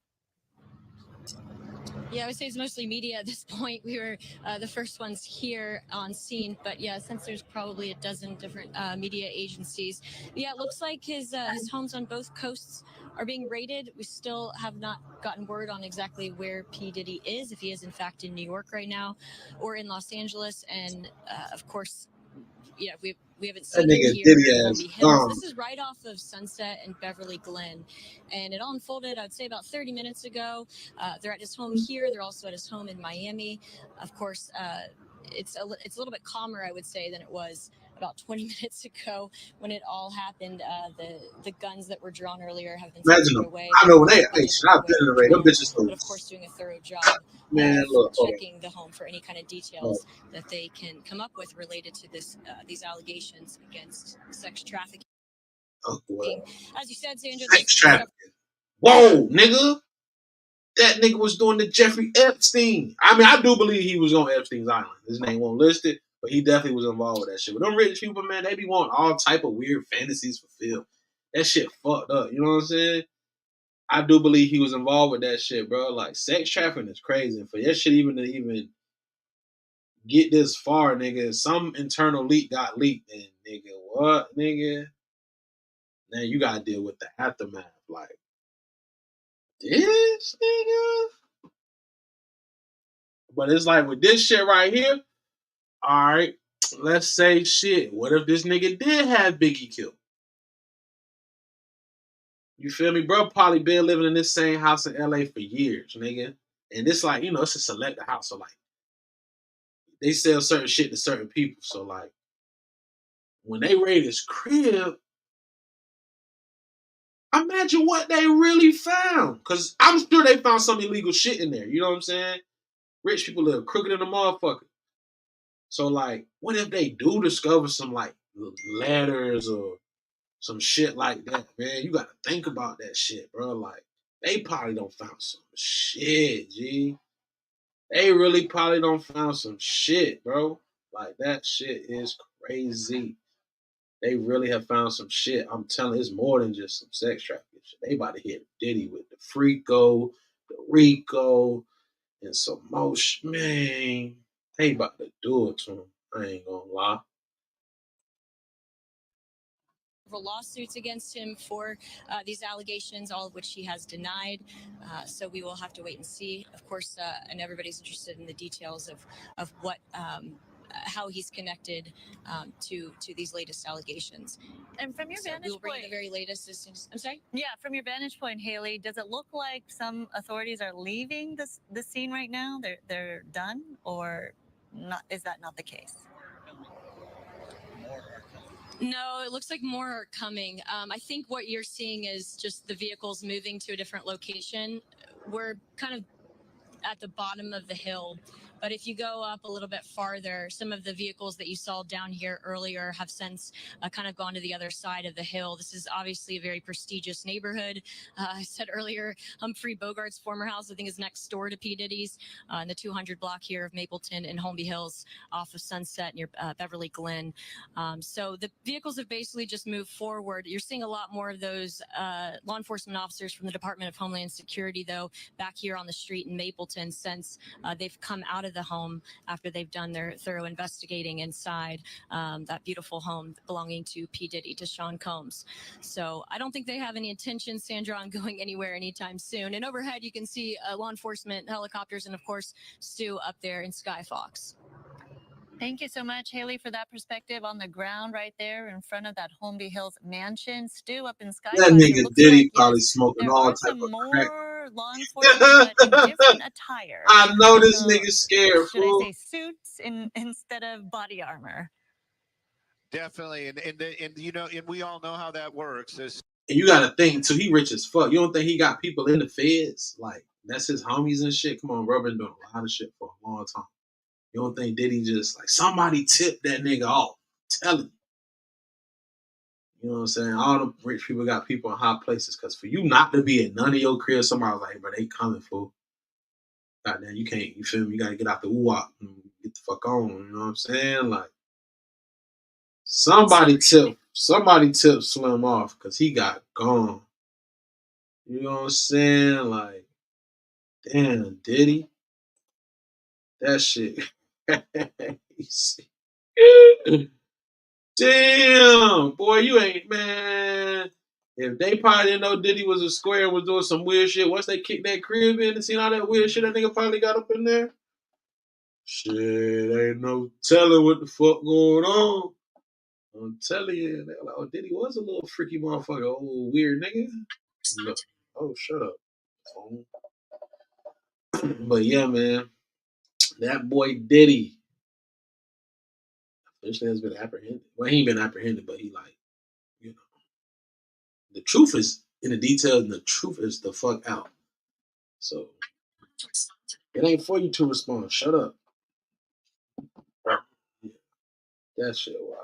Yeah, I would say it's mostly media at this point. We were the first ones here on scene, but yeah, since there's probably a dozen different media agencies. Yeah, it looks like his homes on both coasts are being raided. We still have not gotten word on exactly where P. Diddy is, if he is in fact in New York right now or in Los Angeles. And of course, yeah, we haven't That seen him nigga here Diddy in ass Palmy Hills. gone. This is right off of Sunset and Beverly Glen, and it all unfolded, I'd say, about 30 minutes ago. They're at his home here. They're also at his home in Miami. Of course, it's a little bit calmer, I would say, than it was about 20 minutes ago when it all happened. The guns that were drawn earlier have been Imagine stowed them. away. I know when they shit, I've been in the raid. Them bitches But so of course, doing a thorough job man, of look, hold on. checking the home for any kind of details that they can come up with related to these allegations against sex trafficking. Oh, well. As you said, Sandra, Sex trafficking. Whoa, nigga. That nigga was doing the Jeffrey Epstein. I mean, I do believe he was on Epstein's island. His name won't list it, but he definitely was involved with that shit. But them rich people, man, they be wanting all type of weird fantasies fulfilled. That shit fucked up. You know what I'm saying? I do believe he was involved with that shit, bro. Like, sex trafficking is crazy. And for that shit even to get this far, nigga, some internal leak got leaked. And, nigga, what, nigga? Now you gotta deal with the aftermath. Like, this nigga. But it's like with this shit right here, all right, let's say shit. What if this nigga did have Biggie killed? You feel me? Bro probably been living in this same house in LA for years, nigga. And it's like, it's a select house. So like they sell certain shit to certain people. So like when they raid his crib, imagine what they really found. Cause I'm sure they found some illegal shit in there. You know what I'm saying? Rich people live crooked in the motherfucker. So like, what if they do discover some like letters or some shit like that, man? You gotta think about that shit, bro. Like, they probably don't found some shit, G. They really probably don't found some shit, bro. Like, that shit is crazy. They really have found some shit. I'm telling you, it's more than just some sex trafficking shit. They about to hit Diddy with the Freako, the Rico, and some more man. They about to do it to him. I ain't gonna lie. Lawsuits against him for these allegations, all of which he has denied. So we will have to wait and see. Of course, and everybody's interested in the details of what how he's connected to these latest allegations. And from your So vantage we'll bring point, the very latest as soon as, I'm sorry? yeah, from your vantage point, Haley, does it look like some authorities are leaving the scene right now? They're done, or not? Is that not the case? No, it looks like more are coming. I think what you're seeing is just the vehicles moving to a different location. We're kind of at the bottom of the hill. But if you go up a little bit farther, some of the vehicles that you saw down here earlier have since kind of gone to the other side of the hill. This is obviously a very prestigious neighborhood. I said earlier, Humphrey Bogart's former house, I think, is next door to P. Diddy's in the 200 block here of Mapleton and Holmby Hills off of Sunset near Beverly Glen. So the vehicles have basically just moved forward. You're seeing a lot more of those law enforcement officers from the Department of Homeland Security, though, back here on the street in Mapleton since they've come out of the home after they've done their thorough investigating inside that beautiful home belonging to P. Diddy, to Sean Combs. So I don't think they have any intention, Sandra, on going anywhere anytime soon. And overhead, you can see law enforcement helicopters and, of course, Stu up there in Sky Fox. Thank you so much, Haley, for that perspective on the ground right there in front of that Holmby Hills mansion. Stu up in Sky That Fox, it nigga looks Diddy like, probably yes, smoking there all are type some of crack. more law enforcement, but in different attire. I know this So, nigga scared, should I fool. say suits instead of body armor? Definitely, and you know, and we all know how that works. And you gotta think too, he rich as fuck. You don't think he got people in the feds? Like, that's his homies and shit. Come on, bro, been doing a lot of shit for a long time. You don't think Diddy just like somebody tipped that nigga off? Tell him. You know what I'm saying? All the rich people got people in high places. Cause for you not to be in none of your crib, somebody was like, bro, they coming, fool. Goddamn, you can't, you feel me? You gotta get out the woo-wop and get the fuck on. You know what I'm saying? Like, somebody tipped Slim off because he got gone. You know what I'm saying? Like, damn, Diddy. That shit. Damn, boy, you ain't, man. If they probably didn't know Diddy was a square and was doing some weird shit, once they kicked that crib in and seen all that weird shit that nigga probably got up in there, shit, ain't no telling what the fuck going on. I'm telling you, they're like, oh, Diddy was a little freaky motherfucker, old weird nigga. Look, oh, shut up. But yeah, man, that boy Diddy officially has been apprehended. Well, he ain't been apprehended, but he like, you know, the truth is in the details, and the truth is the fuck out. So it ain't for you to respond. Shut up. Yeah, that shit wild.